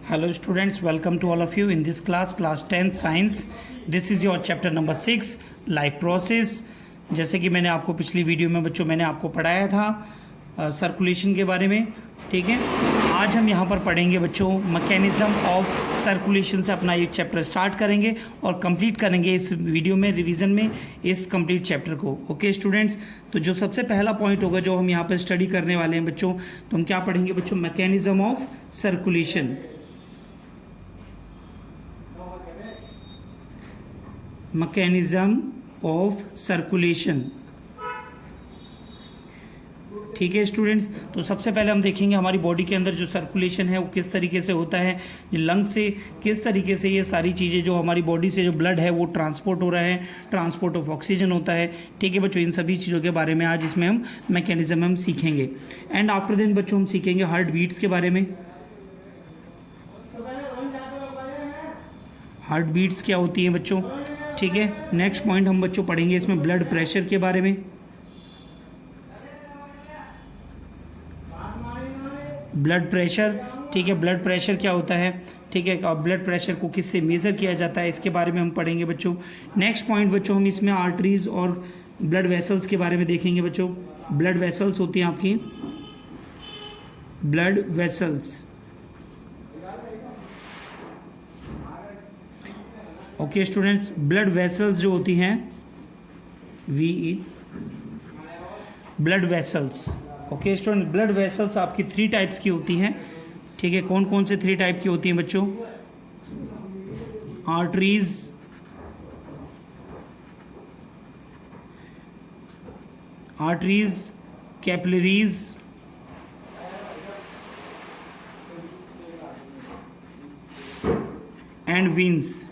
Hello students, welcome to all of you in this class 10th science. This is your chapter number 6 life process. जैसे कि मैंने आपको पिछली video में बच्चों मैंने आपको पढ़ाया था सर्कुलेशन के बारे में, ठीक है। आज हम यहाँ पर पढ़ेंगे बच्चों मैकेनिज्म ऑफ सर्कुलेशन से अपना ये चैप्टर स्टार्ट करेंगे और कंप्लीट करेंगे इस वीडियो में रिवीजन में इस कंप्लीट चैप्टर को। ओके स्टूडेंट्स, तो जो सबसे पहला पॉइंट होगा जो हम यहाँ पर स्टडी करने वाले हैं बच्चों, तो हम क्या पढ़ेंगे बच्चों, mechanism of circulation. Mechanism of circulation, ठीक है स्टूडेंट्स। तो सबसे पहले हम देखेंगे हमारी बॉडी के अंदर जो सर्कुलेशन है वो किस तरीके से होता है, लंग से किस तरीके से ये सारी चीज़ें जो हमारी बॉडी से जो ब्लड है वो ट्रांसपोर्ट हो रहा है, ट्रांसपोर्ट ऑफ ऑक्सीजन होता है, ठीक है बच्चों। इन सभी चीज़ों के बारे में आज इसमें हम मैकेनिज्म हम सीखेंगे। एंड आफ्टर देन बच्चों हम सीखेंगे हार्ट बीट्स के बारे में। हार्ट बीट्स क्या होती हैं बच्चों, ठीक है। नेक्स्ट पॉइंट हम बच्चों पढ़ेंगे इसमें ब्लड प्रेशर के बारे में। ब्लड प्रेशर, ठीक है, ब्लड प्रेशर क्या होता है, ठीक है, और ब्लड प्रेशर को किससे मेज़र किया जाता है इसके बारे में हम पढ़ेंगे बच्चों। नेक्स्ट पॉइंट बच्चों हम इसमें आर्टरीज और ब्लड वेसल्स के बारे में देखेंगे बच्चों। ब्लड वेसल्स होती हैं आपकी blood vessels, okay students. Blood vessels जो होती हैं blood vessels, okay student. Blood vessels आपकी 3 टाइप्स की होती हैं, ठीक है। कौन कौन से 3 टाइप की होती हैं बच्चों, आर्टरीज, कैपिलरीज एंड वीन्स,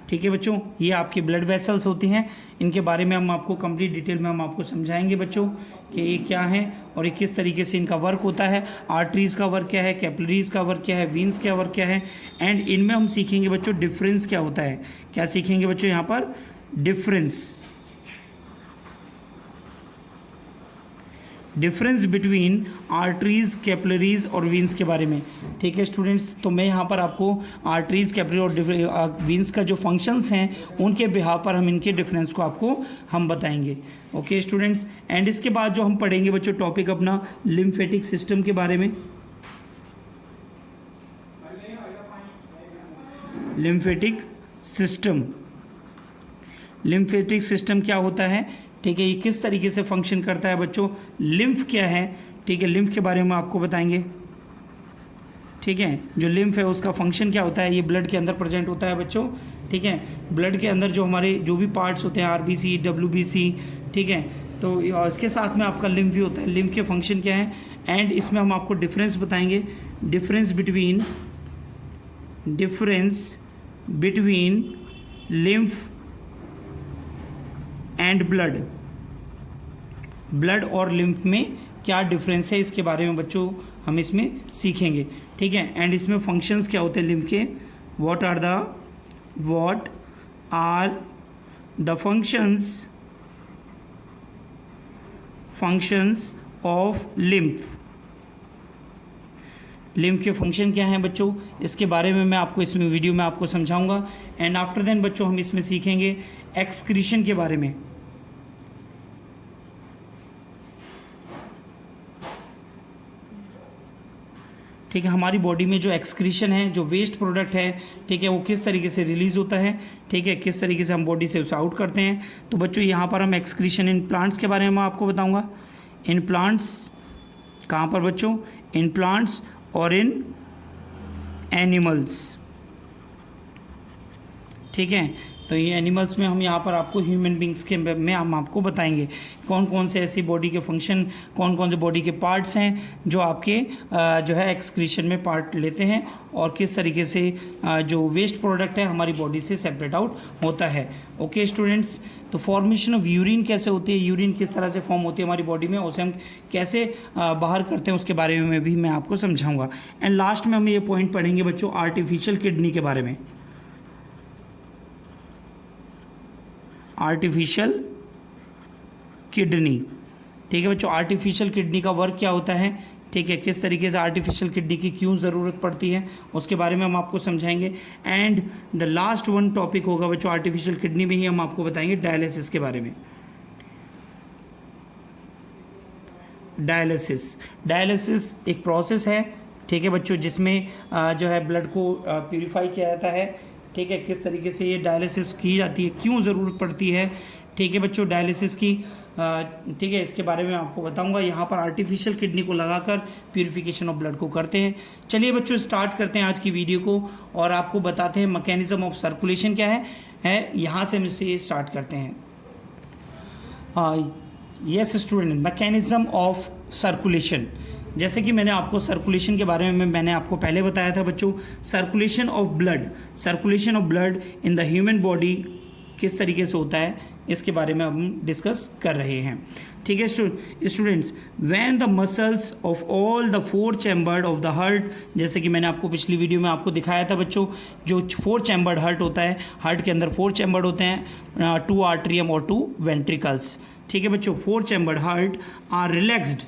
ठीक है बच्चों। ये आपकी ब्लड वेसल्स होती हैं। इनके बारे में हम आपको कंप्लीट डिटेल में हम आपको समझाएंगे बच्चों कि ये क्या है और ये किस तरीके से इनका वर्क होता है। आर्टरीज का वर्क क्या है, कैपिलरीज का वर्क क्या है, वीन्स का वर्क क्या है, एंड इनमें हम सीखेंगे बच्चों डिफरेंस क्या होता है। क्या सीखेंगे बच्चों यहाँ पर, डिफरेंस बिटवीन आर्टरीज, कैपिलरीज और वीन्स के बारे में, ठीक है स्टूडेंट्स। तो मैं यहाँ पर आपको आर्टरीज, कैपिलरी और वीन्स का जो फंक्शंस हैं उनके बिहाव पर हम इनके डिफरेंस को आपको हम बताएंगे, ओके स्टूडेंट्स। एंड इसके बाद जो हम पढ़ेंगे बच्चों टॉपिक अपना लिम्फेटिक सिस्टम के बारे में। लिम्फेटिक सिस्टम क्या होता है, ठीक है, ये किस तरीके से फंक्शन करता है बच्चों, लिम्फ क्या है, ठीक है, लिम्फ के बारे में आपको बताएंगे, ठीक है। जो लिम्फ है उसका फंक्शन क्या होता है, ये ब्लड के अंदर प्रेजेंट होता है बच्चों, ठीक है। ब्लड के अंदर जो हमारे जो भी पार्ट्स होते हैं, आरबीसी, डब्ल्यूबीसी, ठीक है, तो इसके साथ में आपका लिम्फ भी होता है। लिम्फ के फंक्शन क्या है, एंड इसमें हम आपको डिफरेंस बताएंगे, difference between lymph and blood और लिम्फ में क्या डिफरेंस है इसके बारे में बच्चों हम इसमें सीखेंगे, ठीक है। एंड इसमें फंक्शंस क्या होते हैं लिम्फ के, what are the functions of lymph के फंक्शन क्या हैं बच्चों, इसके बारे में मैं आपको इसमें वीडियो में आपको समझाऊंगा। एंड आफ्टर देन बच्चों हम इसमें सीखेंगे एक्सक्रीशन के बारे में, ठीक है। हमारी बॉडी में जो एक्सक्रीशन है, जो वेस्ट प्रोडक्ट है, ठीक है, वो किस तरीके से रिलीज होता है, ठीक है, किस तरीके से हम बॉडी से उसे आउट करते हैं। तो बच्चों यहाँ पर हम एक्सक्रीशन इन प्लांट्स के बारे में मैं आपको बताऊंगा। इन प्लांट्स कहाँ पर बच्चों, इन प्लांट्स और इन एनिमल्स, ठीक है। तो ये एनिमल्स में हम यहाँ पर आपको ह्यूमन बींग्स के में हम आपको बताएंगे कौन कौन से ऐसी बॉडी के फंक्शन, कौन कौन से बॉडी के पार्ट्स हैं जो आपके जो है एक्सक्रीशन में पार्ट लेते हैं और किस तरीके से जो वेस्ट प्रोडक्ट है हमारी बॉडी से सेपरेट आउट होता है, ओके स्टूडेंट्स। तो फॉर्मेशन ऑफ यूरिन कैसे होती है, यूरिन किस तरह से फॉर्म होती है हमारी बॉडी में, उसे हम कैसे बाहर करते हैं उसके बारे में भी मैं आपको समझाऊंगा। एंड लास्ट में हम ये पॉइंट पढ़ेंगे बच्चों आर्टिफिशियल किडनी के बारे में। आर्टिफिशियल किडनी, ठीक है बच्चों। आर्टिफिशियल किडनी का वर्क क्या होता है ठीक है, किस तरीके से आर्टिफिशियल किडनी की क्यों ज़रूरत पड़ती है उसके बारे में हम आपको समझाएंगे। And the last one topic होगा बच्चों आर्टिफिशियल किडनी में ही हम आपको बताएंगे डायलिसिस के बारे में। डायलिसिस एक प्रोसेस है, ठीक है बच्चों, जिसमें जो है ब्लड को प्यूरिफाई किया जाता है। ठीक है, किस तरीके से ये डायलिसिस की जाती है, क्यों ज़रूरत पड़ती है, ठीक है बच्चों डायलिसिस की, ठीक है, इसके बारे में आपको बताऊंगा। यहाँ पर आर्टिफिशियल किडनी को लगाकर प्यूरिफिकेशन ऑफ ब्लड को करते हैं। चलिए बच्चों स्टार्ट करते हैं आज की वीडियो को और आपको बताते हैं मैकेनिज्म ऑफ सर्कुलेशन क्या है यहाँ से हम इसे स्टार्ट करते हैं। Yes student, mechanism of circulation, जैसे कि मैंने आपको सर्कुलेशन के बारे में मैंने आपको पहले बताया था बच्चों। Circulation of blood in the human body किस तरीके से होता है इसके बारे में हम डिस्कस कर रहे हैं। ठीक है students, when the muscles of all the 4 chambered of the heart, जैसे कि मैंने आपको पिछली वीडियो में आपको दिखाया था बच्चों, जो 4 चैम्बर्ड हार्ट होता है, हार्ट के अंदर 4 चैम्बर्ड होते हैं, 2 आर्ट्रियम और 2 वेंट्रिकल्स। ठीक है बच्चों, 4 चैम्बर्ड हार्ट आर रिलैक्स्ड।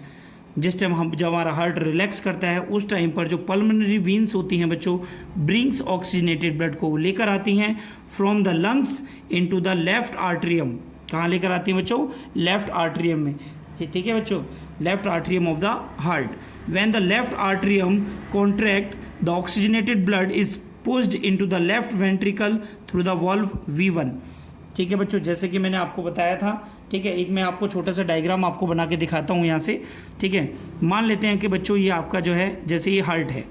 जिस टाइम जब हमारा हार्ट रिलैक्स करता है उस टाइम पर जो पल्मोनरी वीन्स होती हैं बच्चों, ब्रिंग्स ऑक्सीजनेटेड ब्लड को लेकर आती हैं from the lungs into the left atrium. कहाँ लेकर आती हैं बच्चों? लेफ्ट आर्ट्रियम में। ठीक है बच्चों, left atrium of the heart. When the left atrium contract, the oxygenated blood is pushed into the left ventricle through the valve V1। ठीक है बच्चों, जैसे कि मैंने आपको बताया था, ठीक है, एक मैं आपको छोटा सा डायग्राम आपको बना के दिखाता हूँ यहाँ से। ठीक है, मान लेते हैं कि बच्चों ये आपका जो है, जैसे ये हार्ट है,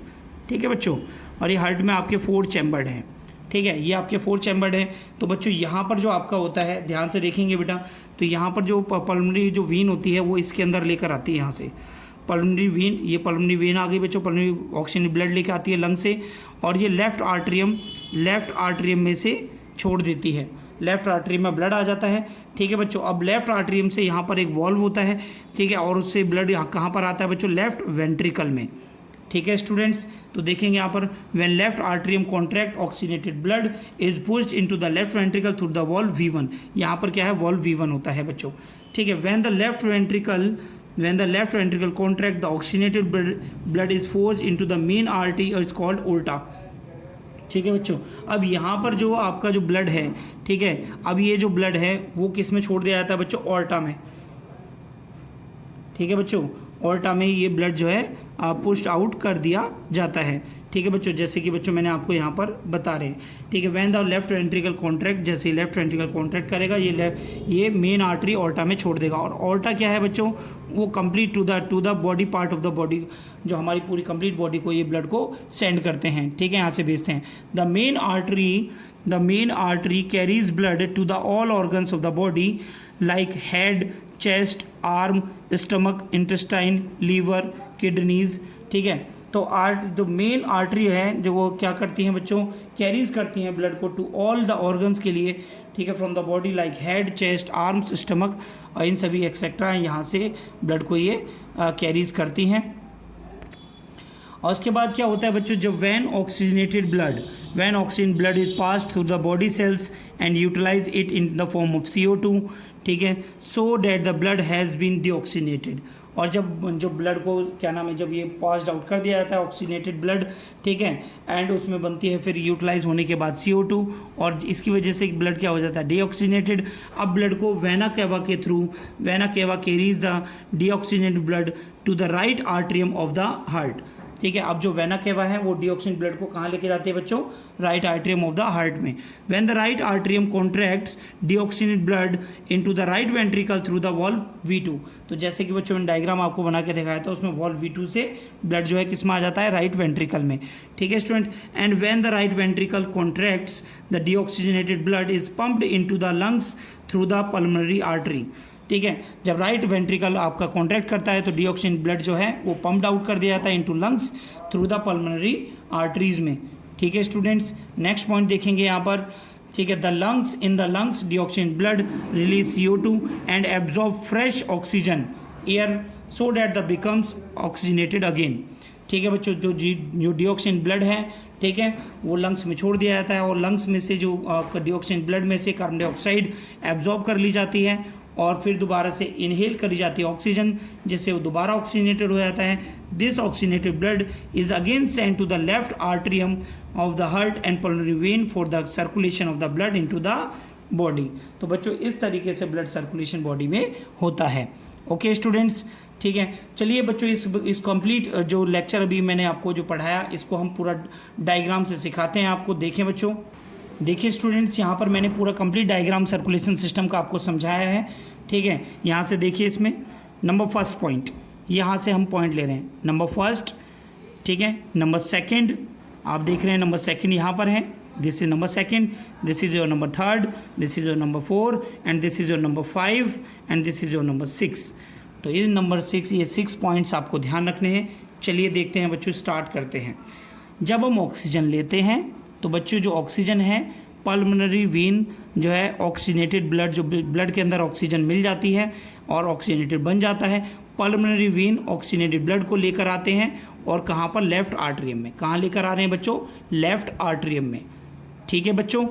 ठीक है बच्चों, और ये हार्ट में आपके 4 चैम्बर्ड हैं। ठीक है, ये आपके 4 चैम्बर्ड हैं। तो बच्चों यहाँ पर जो आपका होता है, ध्यान से देखेंगे बेटा, तो यहाँ पर जो पल्मोनरी जो वीन होती है वो इसके अंदर लेकर आती है यहाँ से पल्मोनरी वीन। ये पल्मोनरी वीन आ गई बच्चों, पल्मोनरी ऑक्सीजन ब्लड लेकर आती है लंग से, और ये लेफ्ट आर्ट्रियम में से छोड़ देती है, लेफ्ट आर्टरी में ब्लड आ जाता है। ठीक है बच्चों, अब लेफ्ट आर्टरियम से यहाँ पर एक वॉल्व होता है, ठीक है, और उससे ब्लड यहाँ कहाँ पर आता है बच्चों? लेफ्ट वेंट्रिकल में। ठीक है स्टूडेंट्स, तो देखेंगे यहाँ पर, when left atrium contract, oxygenated blood is pushed into the left ventricle through the valve V1। यहाँ पर क्या है? वॉल्व V1 होता है बच्चों। ठीक है, when the left ventricle contract, the oxygenated blood is forced into the main artery is called aorta. ठीक है बच्चों, अब यहाँ पर जो आपका जो ब्लड है, ठीक है, अब ये जो ब्लड है वो किस में छोड़ दिया जाता है बच्चों? ऑर्टा में। ठीक है बच्चों, ऑर्टा में ये ब्लड जो है पुश्ड आउट कर दिया जाता है। ठीक है बच्चों, जैसे कि बच्चों मैंने आपको यहाँ पर बता रहे हैं। ठीक है, when the left ventricle contract, जैसे लेफ्ट वेंट्रिकल कॉन्ट्रैक्ट करेगा, ये मेन आर्टरी ऑर्टा में छोड़ देगा। और ऑर्टा क्या है बच्चों? वो complete to the body part of the body, जो हमारी पूरी कंप्लीट बॉडी को ये ब्लड को सेंड करते हैं। ठीक है, यहाँ से भेजते हैं। The main artery carries blood to the all organs of the body like head, chest, arm, stomach, intestine, liver, kidneys. ठीक है, तो जो मेन आर्टरी है जो वो क्या करती हैं बच्चों? कैरीज करती हैं ब्लड को टू ऑल द ऑर्गन्स के लिए। ठीक है, from the body like head, chest, arms, stomach, इन सभी एक्सेट्रा यहाँ से ब्लड को ये कैरीज करती हैं। और उसके बाद क्या होता है बच्चों? जब when oxygen blood is pass through the body cells and utilise it in the form of CO2। ठीक है, so that the blood has been deoxygenated. और जब ब्लड को क्या नाम है, जब ये पास्ड आउट कर दिया जाता है ऑक्सीजनेटेड ब्लड, ठीक है, एंड उसमें बनती है फिर यूटिलाइज होने के बाद CO2, और इसकी वजह से ब्लड क्या हो जाता है? डीऑक्सीनेटेड। अब ब्लड को वेना केवा के through, vena cava carries the deoxygenated blood to the right atrium of the heart. ठीक है, अब जो वेना केवा है वो डीऑक्सीजन ब्लड को कहाँ लेके जाती है बच्चों? Right atrium of the heart में। When the right atrium contracts, deoxygenated blood into the right ventricle through the valve V2। तो जैसे कि बच्चों मैंने डायग्राम आपको बना के दिखाया था, उसमें वॉल्व V2 से ब्लड जो है किस में आ जाता है? राइट वेंट्रिकल में। ठीक है student, and when the right ventricle contracts, the deoxygenated blood is pumped into the lungs through the pulmonary artery. ठीक है, जब राइट वेंट्रिकल आपका कॉन्ट्रैक्ट करता है तो डीऑक्सीजन ब्लड जो है वो पम्प्ड आउट कर दिया जाता है into lungs through the pulmonary arteries में। ठीक है स्टूडेंट्स, नेक्स्ट पॉइंट देखेंगे यहाँ पर। ठीक है, in the lungs डीऑक्सीजन blood release CO2 and absorb fresh oxygen air so that the becomes oxygenated again. ठीक है बच्चों, जो डीऑक्सीजन ब्लड है, ठीक है, वो लंग्स में छोड़ दिया जाता है, और लंग्स में से जो डीऑक्सीजन ब्लड में से कार्बन डाइऑक्साइड एब्जॉर्ब कर ली जाती है, और फिर दोबारा से इनहेल करी जाती है ऑक्सीजन, जिससे वो दोबारा ऑक्सीजनेटेड हो जाता है। This oxygenated blood is again send to the left atrium of the heart and pulmonary vein for the circulation of the blood into the body. तो बच्चों इस तरीके से ब्लड सर्कुलेशन बॉडी में होता है। ओके स्टूडेंट्स, ठीक है। चलिए बच्चों इस कंप्लीट जो लेक्चर अभी मैंने आपको जो पढ़ाया इसको हम पूरा डायग्राम से सिखाते हैं आपको। देखें बच्चों, देखिए स्टूडेंट्स, यहाँ पर मैंने पूरा कंप्लीट डायग्राम सर्कुलेशन सिस्टम का आपको समझाया है, ठीक है। यहाँ से देखिए, इसमें नंबर फर्स्ट पॉइंट, यहाँ से हम पॉइंट ले रहे हैं, नंबर फर्स्ट, ठीक है। नंबर सेकंड आप देख रहे हैं, नंबर सेकंड यहाँ पर है, this is number second, this is your number third, this is your number 4 and this is your number 5 and this is your number 6। तो ये नंबर 6, ये 6 पॉइंट्स आपको ध्यान रखने हैं। चलिए देखते हैं बच्चों, स्टार्ट करते हैं। जब हम ऑक्सीजन लेते हैं तो बच्चों जो ऑक्सीजन है, पल्मोनरी वेन जो है ऑक्सीजनेटेड ब्लड, जो ब्लड के अंदर ऑक्सीजन मिल जाती है और ऑक्सीजनेटेड बन जाता है, पल्मोनरी वेन ऑक्सीजनेटेड ब्लड को लेकर आते हैं और कहाँ पर, लेफ्ट आर्टरियम में। कहाँ लेकर आ रहे हैं बच्चों, लेफ्ट आर्टरियम में, ठीक है बच्चों।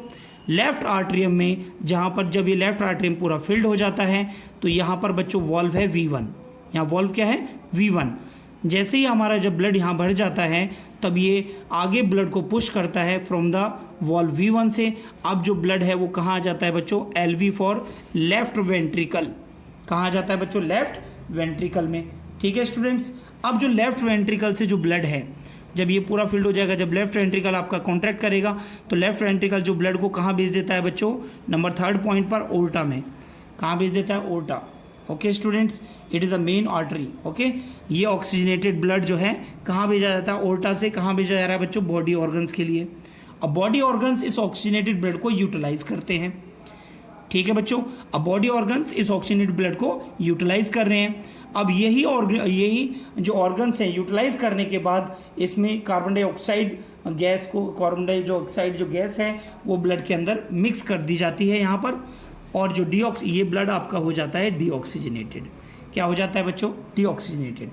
लेफ्ट आर्टरियम में जहाँ पर जब ये लेफ्ट आर्टरियम पूरा फिल्ड हो जाता है तो यहाँ पर बच्चों वॉल्व है V1, यहाँ वॉल्व क्या है, V1। जैसे ही हमारा जब ब्लड यहाँ भर जाता है तब ये आगे ब्लड को पुश करता है फ्रॉम द वॉल्व V1 से। अब जो ब्लड है वो कहाँ आ जाता है बच्चों, LV फॉर लेफ्ट वेंट्रिकल। कहाँ आ जाता है बच्चों, लेफ्ट वेंट्रिकल में, ठीक है स्टूडेंट्स। अब जो लेफ्ट वेंट्रिकल से जो ब्लड है, जब ये पूरा फिल्ड हो जाएगा, जब लेफ्ट वेंट्रिकल आपका कॉन्ट्रैक्ट करेगा तो लेफ्ट वेंट्रिकल जो ब्लड को कहाँ भेज देता है बच्चों, नंबर थर्ड पॉइंट पर, ओल्टा में। कहाँ भेज देता है, aorta. Okay students, it is a main artery. Okay, ये ऑक्सीजनेटेड ब्लड जो है कहाँ भेजा जाता है, ओल्टा से। कहाँ भेजा जा रहा है बच्चों, बॉडी ऑर्गन्स के लिए। अब बॉडी ऑर्गन्स इस ऑक्सीजनेटेड ब्लड को यूटिलाइज करते हैं, ठीक है बच्चों। अब बॉडी ऑर्गन्स इस ऑक्सीजनेटेड ब्लड को यूटिलाइज कर रहे हैं। अब यही जो ऑर्गन्स हैं यूटिलाइज करने के बाद इसमें कार्बन डाइऑक्साइड गैस को, कार्बन डाइऑक्साइड जो गैस है वो ब्लड के अंदर मिक्स कर दी जाती है यहाँ पर, और जो ये ब्लड आपका हो जाता है डीऑक्सीजनेटेड। क्या हो जाता है बच्चों, डीऑक्सीजनेटेड।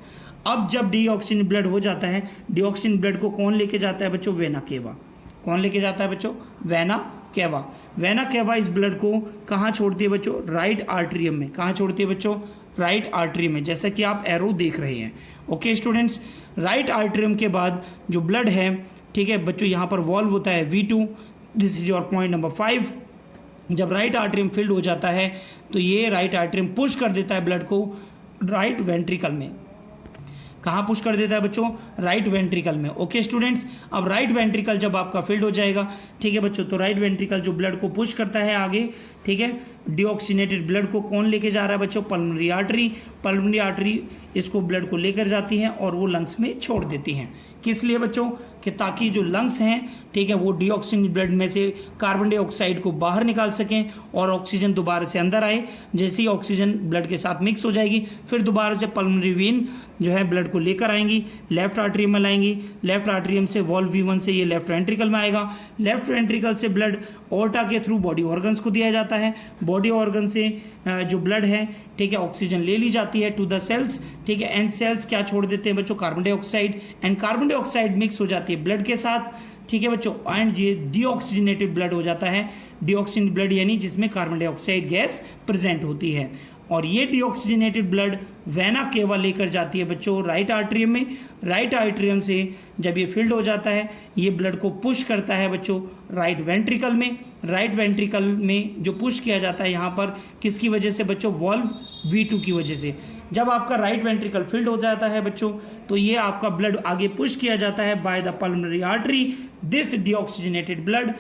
अब जब डीऑक्सीजन ब्लड हो जाता है, डीऑक्सीजन ब्लड को कौन लेके जाता है बच्चों, वेना केवा। कौन लेके जाता है बच्चों, वेना केवा। वेना केवा इस ब्लड को कहाँ छोड़ती है बच्चों, राइट आर्टरियम में। कहाँ छोड़ती है बच्चों, राइट आर्टरियम में, जैसा कि आप एरो देख रहे हैं। ओके स्टूडेंट्स, राइट आर्टरियम के बाद जो ब्लड है, ठीक है बच्चों, यहाँ पर वॉल्व होता है V2, this is your point number 5। जब राइट आर्टरियम फिल्ड हो जाता है तो ये राइट आर्टरियम पुश कर देता है ब्लड को राइट वेंट्रिकल में। कहाँ पुश कर देता है बच्चों, राइट वेंट्रिकल में। ओके स्टूडेंट्स, अब राइट वेंट्रिकल जब आपका फिल्ड हो जाएगा, ठीक है बच्चों, तो राइट वेंट्रिकल जो ब्लड को पुश करता है आगे, ठीक है, डीऑक्सीनेटेड ब्लड को कौन लेके जा रहा है बच्चों, पल्मोनरी आर्टरी। पल्मोनरी आर्टरी इसको ब्लड को लेकर जाती है और वो लंग्स में छोड़ देती हैं। किस लिए बच्चों, कि ताकि जो लंग्स हैं, ठीक है, वो डीऑक्सीजन ब्लड में से कार्बन डाइऑक्साइड को बाहर निकाल सकें और ऑक्सीजन दोबारा से अंदर आए। जैसे ही ऑक्सीजन ब्लड के साथ मिक्स हो जाएगी, फिर दोबारा से पल्मोनरी वेन जो है ब्लड को लेकर आएंगी, लेफ्ट आर्टरियम में लाएंगी। लेफ्ट आर्टरियम से वॉल्व V1 से ये लेफ्ट वेंट्रिकल में आएगा। लेफ्ट वेंट्रिकल से ब्लड ओर्टा के थ्रू बॉडी ऑर्गन्स को दिया जाता है। बॉडी ऑर्गन से जो ब्लड है, ठीक है, ऑक्सीजन ले ली जाती है टू द सेल्स, ठीक है, एंड सेल्स क्या छोड़ देते हैं बच्चों, carbon dioxide, and carbon dioxide mix हो जाती है ब्लड के साथ, ठीक है बच्चों, एंड ये डीऑक्सीजनेटेड ब्लड हो जाता है। डीऑक्सीजन ब्लड यानी जिसमें कार्बन डाइऑक्साइड गैस प्रेजेंट होती है, और ये डीऑक्सीजनेटेड ब्लड वेना केवा लेकर जाती है बच्चों राइट आर्टरियम में। राइट आर्टरियम से जब ये फिल्ड हो जाता है, ये ब्लड को पुश करता है बच्चों राइट वेंट्रिकल में। राइट वेंट्रिकल में जो पुश किया जाता है यहाँ पर किसकी वजह से बच्चों, वॉल्व V2 की वजह से। जब आपका राइट वेंट्रिकल फिल्ड हो जाता है बच्चों, तो ये आपका ब्लड आगे पुश किया जाता है by the pulmonary artery. This deoxygenated blood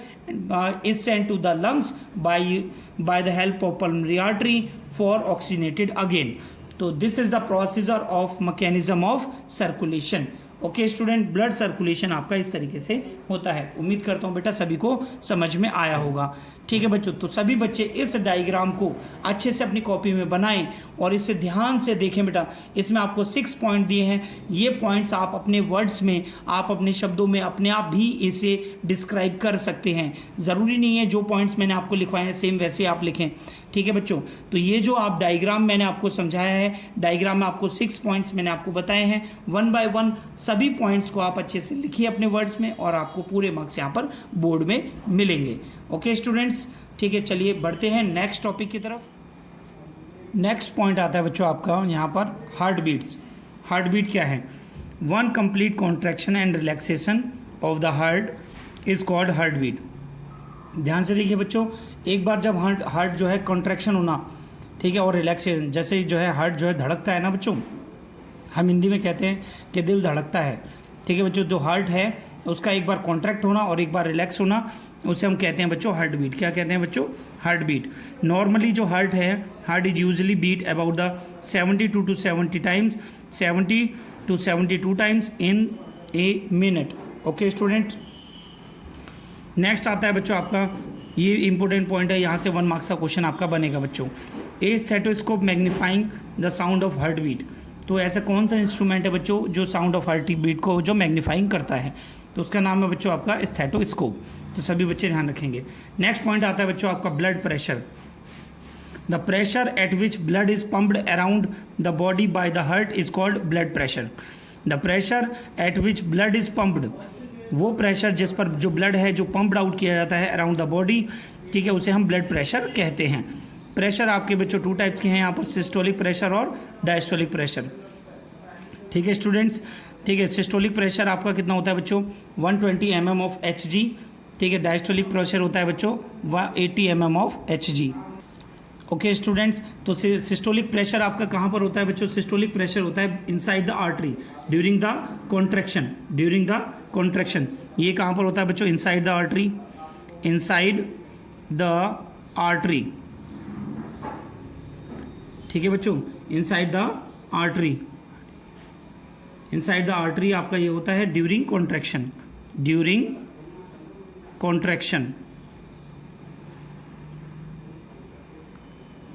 is sent to the lungs by the help of pulmonary artery for oxygenated again. तो this is the procedure of mechanism of circulation. Okay student, blood circulation आपका इस तरीके से होता है। उम्मीद करता हूँ बेटा सभी को समझ में आया होगा। ठीक है बच्चों, तो सभी बच्चे इस डायग्राम को अच्छे से अपनी कॉपी में बनाएं और इसे ध्यान से देखें बेटा। इसमें आपको 6 पॉइंट दिए हैं। ये पॉइंट्स आप अपने वर्ड्स में, आप अपने शब्दों में अपने आप भी इसे डिस्क्राइब कर सकते हैं। ज़रूरी नहीं है जो पॉइंट्स मैंने आपको लिखवाए हैं सेम वैसे आप लिखें। ठीक है बच्चों, तो ये जो आप डायग्राम मैंने आपको समझाया है, डायग्राम में आपको 6 पॉइंट्स मैंने आपको बताए हैं। 1 बाय 1 सभी पॉइंट्स को आप अच्छे से लिखिए अपने वर्ड्स में और आपको पूरे मार्क्स यहाँ पर बोर्ड में मिलेंगे। ओके स्टूडेंट्स, ठीक है, चलिए बढ़ते हैं नेक्स्ट टॉपिक की तरफ। नेक्स्ट पॉइंट आता है बच्चों आपका यहाँ पर हार्ट बीट्स। हार्ट बीट क्या है? One complete contraction and relaxation of the heart is called heart beat. ध्यान से देखिए बच्चों, एक बार जब हार्ट जो है कॉन्ट्रैक्शन होना, ठीक है, और रिलैक्सेशन, जैसे जो है हार्ट जो है धड़कता है ना बच्चों, हम हिंदी में कहते हैं कि दिल धड़कता है, ठीक है बच्चों। जो हार्ट है उसका एक बार कॉन्ट्रैक्ट होना और एक बार रिलैक्स होना, उसे हम कहते हैं बच्चों हार्ट बीट। क्या कहते हैं बच्चों? Heart beat. नॉर्मली जो हार्ट है, heart is usually beat about the 72 to 70 times, 70 to 72 times in a minute. Okay student, next आता है बच्चों आपका, ये इंपॉर्टेंट पॉइंट है, यहाँ से 1 मार्क्स का क्वेश्चन आपका बनेगा बच्चों। A stethoscope magnifying the sound of heart beat. तो ऐसा कौन सा इंस्ट्रूमेंट है बच्चों जो साउंड ऑफ हार्ट बीट को जो मैग्नीफाइंग करता है? तो उसका नाम है बच्चों आपका स्टेथोस्कोप। तो सभी बच्चे ध्यान रखेंगे। नेक्स्ट पॉइंट आता है बच्चों आपका blood pressure. The pressure at which blood is pumped around the body by the heart is called blood pressure. The pressure at which blood is pumped, वो प्रेशर जिस पर जो ब्लड है जो पम्प्ड आउट किया जाता है अराउंड द बॉडी, ठीक है, उसे हम ब्लड प्रेशर कहते हैं। प्रेशर आपके बच्चों 2 टाइप्स के हैं यहाँ पर, सिस्टोलिक प्रेशर और डायस्टोलिक प्रेशर। ठीक है स्टूडेंट्स, ठीक है। सिस्टोलिक प्रेशर आपका कितना होता है बच्चों? 120 mm ऑफ Hg, ठीक है। डायस्टोलिक प्रेशर होता है बच्चों 180 mm of Hg। Okay students, तो सिस्टोलिक प्रेशर आपका कहाँ पर होता है बच्चों? सिस्टोलिक प्रेशर होता है inside the artery during the contraction, during the contraction. ये कहाँ पर होता है बच्चों? Inside the artery, inside the artery, ठीक है बच्चों, inside the artery, inside the artery आपका ये होता है during contraction, during contraction.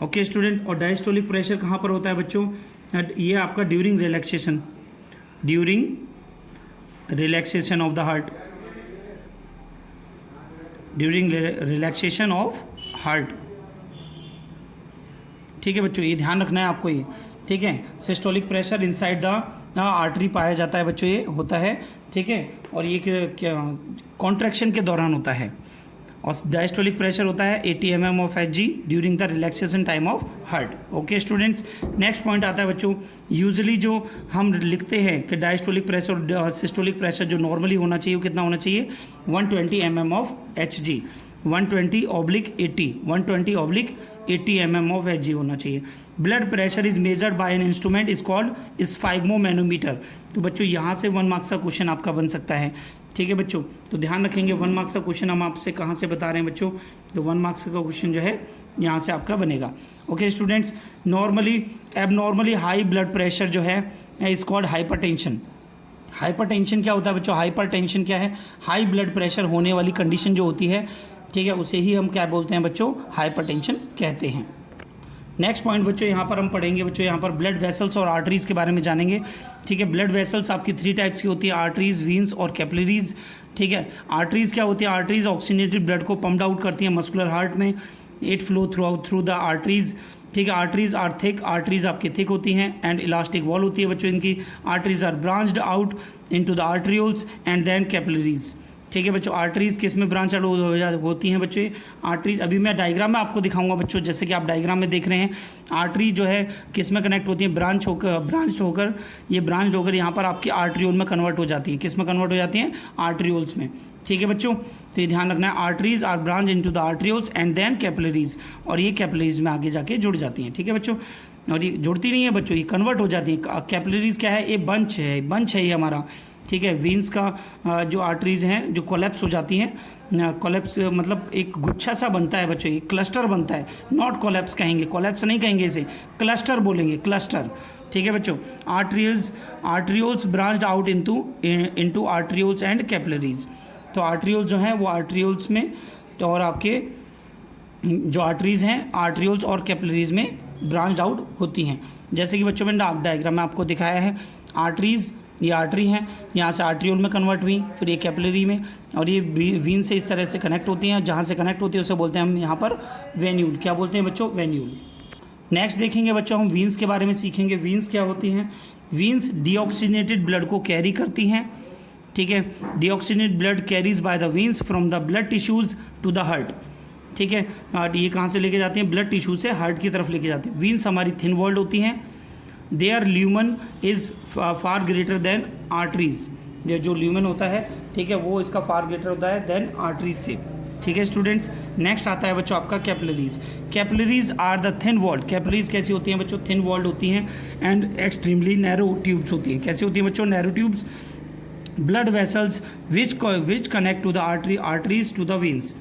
Okay student, और डायस्टोलिक प्रेशर कहाँ पर होता है बच्चों? ये आपका during relaxation, during relaxation of the heart, during relaxation of heart. ठीक है बच्चों, ये ध्यान रखना है आपको ये, ठीक है। Systolic pressure inside the artery पाया जाता है बच्चों, ये होता है, ठीक है, और ये क्या कॉन्ट्रैक्शन के दौरान होता है। और डायस्टोलिक प्रेशर होता है 80 mm of Hg during the relaxation time of heart. Okay students, next point आता है बच्चों, यूजुअली जो हम लिखते हैं कि डायस्टोलिक प्रेशर और सिस्टोलिक प्रेशर जो नॉर्मली होना चाहिए वो कितना होना चाहिए? 120 mm of Hg, 120/80, 120/80 mm of Hg होना चाहिए। Blood pressure is measured by an instrument is called स्फाइग्मोमैनोमीटर। तो बच्चों यहाँ से 1 मार्क्स का क्वेश्चन आपका बन सकता है, ठीक है बच्चों। तो ध्यान रखेंगे, 1 मार्क्स का क्वेश्चन हम आपसे कहाँ से बता रहे हैं बच्चों? तो 1 मार्क्स का क्वेश्चन जो है यहाँ से आपका बनेगा। Okay students, normally abnormally high blood pressure जो है इज कॉल्ड हाइपरटेंशन। हाइपरटेंशन क्या होता है बच्चों? हाइपरटेंशन क्या है? हाई ब्लड प्रेशर होने वाली कंडीशन जो होती है, ठीक है, उसे ही हम क्या बोलते हैं बच्चों? हाइपरटेंशन कहते हैं। नेक्स्ट पॉइंट बच्चों यहाँ पर हम पढ़ेंगे बच्चों, यहाँ पर ब्लड वेसल्स और आर्टरीज के बारे में जानेंगे, ठीक है। ब्लड वेसल्स आपकी 3 टाइप्स की होती है, आर्टरीज, वीन्स और कैपिलरीज, ठीक है। आर्टरीज क्या होती है? आर्टरीज ऑक्सीजनेटेड ब्लड को पम्प्ड आउट करती हैं मस्कुलर हार्ट में, it flow through the arteries, ठीक है। आर्टरीज आर थिक, आर्टरीज आपकी थिक होती हैं एंड इलास्टिक वॉल होती है बच्चों इनकी। Arteries are branched out into the arterioles and then capillaries, ठीक है बच्चों। आर्टरीज किस में ब्रांच आउट होती हैं बच्चों? आर्टरीज अभी मैं डायग्राम में आपको दिखाऊंगा बच्चों, जैसे कि आप डायग्राम में देख रहे हैं। आर्टरी जो है किस में कनेक्ट होती है? ब्रांच होकर ये ब्रांच होकर यहाँ पर आपकी आर्टरियोल में कन्वर्ट हो जाती है। किस में कन्वर्ट हो जाती हैं? आर्टरियोल्स में, ठीक है बच्चों। तो ये ध्यान रखना है, arteries are branch into the arterioles and then capillaries, और ये कैपिलरीज में आगे जाके जुड़ जाती हैं, ठीक है बच्चों। और ये जुड़ती नहीं है बच्चों, ये कन्वर्ट हो जाती है। कैपिलरीज क्या है? ये बंच है ये हमारा, ठीक है। वीन्स का जो आर्टरीज हैं जो कोलैप्स हो जाती हैं, कोलैप्स मतलब एक गुच्छा सा बनता है बच्चों, ये क्लस्टर बनता है, नॉट कोलैप्स कहेंगे, कोलैप्स नहीं कहेंगे इसे, क्लस्टर बोलेंगे, क्लस्टर, ठीक है बच्चों। Arterioles branched out into arterioles and capillaries. तो आर्टरियोल्स जो हैं वो आर्टरियोल्स में, तो और आपके जो आर्टरीज हैं आर्टरियोल्स और कैपिलरीज में ब्रांच्ड आउट होती हैं। जैसे कि बच्चों मैंने डायग्राम में आपको दिखाया है, आर्टरीज ये आर्टरी हैं, यहाँ से आर्टरियोल में कन्वर्ट हुई, फिर ये कैपिलरी में, और ये वीन से इस तरह से कनेक्ट होती हैं। जहाँ से कनेक्ट होती है उसे बोलते हैं हम यहाँ पर वेन्यूल। क्या बोलते हैं बच्चों? वेन्यूल। नेक्स्ट देखेंगे बच्चों हम वीन्स के बारे में सीखेंगे। वीन्स क्या होती हैं? वीन्स डीऑक्सीजनेटेड ब्लड को कैरी करती हैं, ठीक है। Deoxygenated blood carries by the veins from the blood tissues to the heart, ठीक है। ये कहाँ से लेके जाती हैं, ब्लड टिश्यू से हार्ट की तरफ लेके जाती हैं। वीन्स हमारी थिन वॉल्ड होती हैं, their lumen is far greater than arteries, जो ल्यूमन होता है, ठीक है, वो इसका फार ग्रेटर होता है देन आर्टरीज से, ठीक है स्टूडेंट्स। नेक्स्ट आता है बच्चों आपका capillaries. Capillaries are the thin walled. Capillaries कैसी होती हैं बच्चों, थिन वॉल्ड होती हैं एंड एक्सट्रीमली नैरो ट्यूब्स होती हैं। कैसी होती हैं बच्चों, narrow tubes. Blood vessels which connect to the arteries to the veins.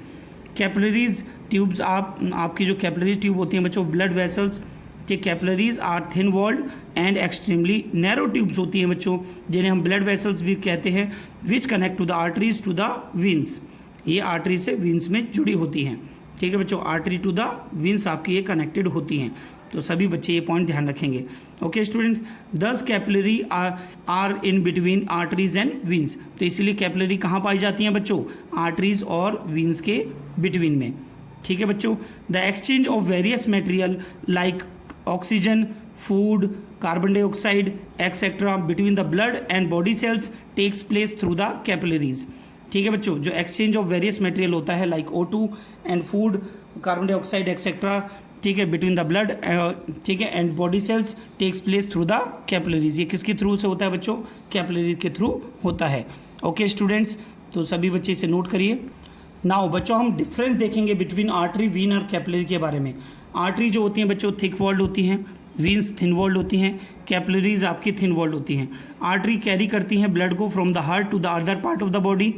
Capillaries tubes आपकी जो कैपिलरी ट्यूब होती हैं बच्चों, ब्लड वेसल्स के capillaries are thin walled and extremely narrow tubes होती हैं बच्चों, जिन्हें हम ब्लड वेसल्स भी कहते हैं, which connect to the arteries to the veins. ये आर्टरी से वीन्स में जुड़ी होती हैं, ठीक है बच्चों। आर्टरी टू द वीन्स आपकी ये कनेक्टेड होती हैं, तो सभी बच्चे ये पॉइंट ध्यान रखेंगे। Okay students, 10 capillary are in between arteries and veins. तो इसीलिए कैपिलरी कहाँ पाई जाती हैं बच्चों, आर्टरीज और वीन्स के बिटवीन में, ठीक है बच्चों। The exchange of various material like oxygen, food, carbon dioxide etcetera between the blood and body cells takes place through the capillaries, ठीक है बच्चों। जो एक्सचेंज ऑफ वेरियस मटेरियल होता है like O2 and food, carbon dioxide etcetera, ठीक है, between the blood, ठीक है, and body cells takes place through the capillaries. ये किसके थ्रू से होता है बच्चों, कैपिलरीज के थ्रू होता है। ओके स्टूडेंट्स, तो सभी बच्चे इसे नोट करिए। नाउ बच्चों हम डिफरेंस देखेंगे बिटवीन आर्टरी, वीन और कैपिलरी के बारे में। आर्टरी जो होती हैं बच्चों थिक वॉल्ड होती हैं, वीन्स थिन वॉल्ड होती हैं, कैपिलरीज आपकी थिन वॉल्ड होती हैं। आर्टरी कैरी करती हैं ब्लड को from the heart to the other part of the body.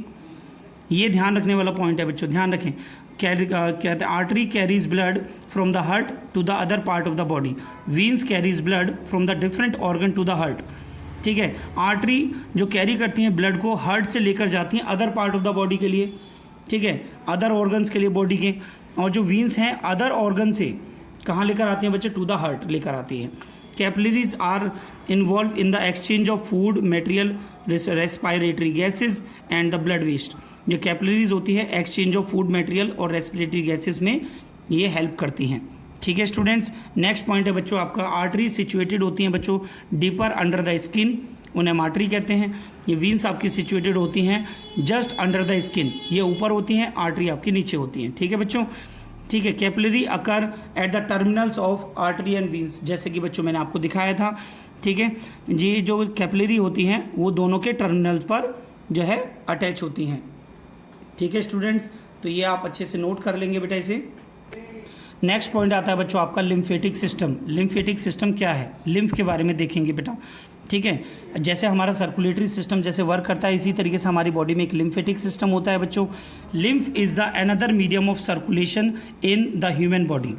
ये ध्यान रखने वाला पॉइंट है बच्चों, ध्यान रखें। कहते हैं artery carries blood from the heart to the other part of the body, veins carries blood from the different organ to the heart, ठीक है। आर्टरी जो कैरी करती हैं ब्लड को हार्ट से लेकर जाती हैं other part of the body के लिए, ठीक है, अदर ऑर्गन्स के लिए बॉडी के। और जो वीन्स हैं अदर ऑर्गन से कहाँ लेकर आती हैं बच्चे, टू द हार्ट लेकर आती हैं। Capillaries are involve in the exchange of food material, respiratory gases and the blood waste. जो कैपिलरीज होती है एक्सचेंज ऑफ फूड मटेरियल और रेस्पिरेटरी गैसेज में ये हेल्प करती हैं, ठीक है स्टूडेंट्स। नेक्स्ट पॉइंट है बच्चों आपका, आर्टरी सिचुएटेड होती हैं बच्चों डीपर अंडर द स्किन, उन्हें आर्टरी कहते हैं। ये वीन्स आपकी सिचुएटेड होती हैं जस्ट अंडर द स्किन, ये ऊपर होती हैं, आर्टरी आपकी नीचे होती हैं, ठीक है बच्चों, ठीक है। Capillary occur at the terminals of artery and veins, जैसे कि बच्चों मैंने आपको दिखाया था, ठीक है जी। जो कैपिलरी होती हैं वो दोनों के टर्मिनल्स पर जो है अटैच होती हैं, ठीक है स्टूडेंट्स। तो ये आप अच्छे से नोट कर लेंगे बेटा इसे। नेक्स्ट पॉइंट आता है बच्चों आपका लिम्फेटिक सिस्टम। लिम्फेटिक सिस्टम क्या है, लिम्फ के बारे में देखेंगे बेटा, ठीक है। जैसे हमारा सर्कुलेटरी सिस्टम जैसे वर्क करता है, इसी तरीके से हमारी बॉडी में एक लिम्फेटिक सिस्टम होता है बच्चों। Lymph is the another medium of circulation in the human body.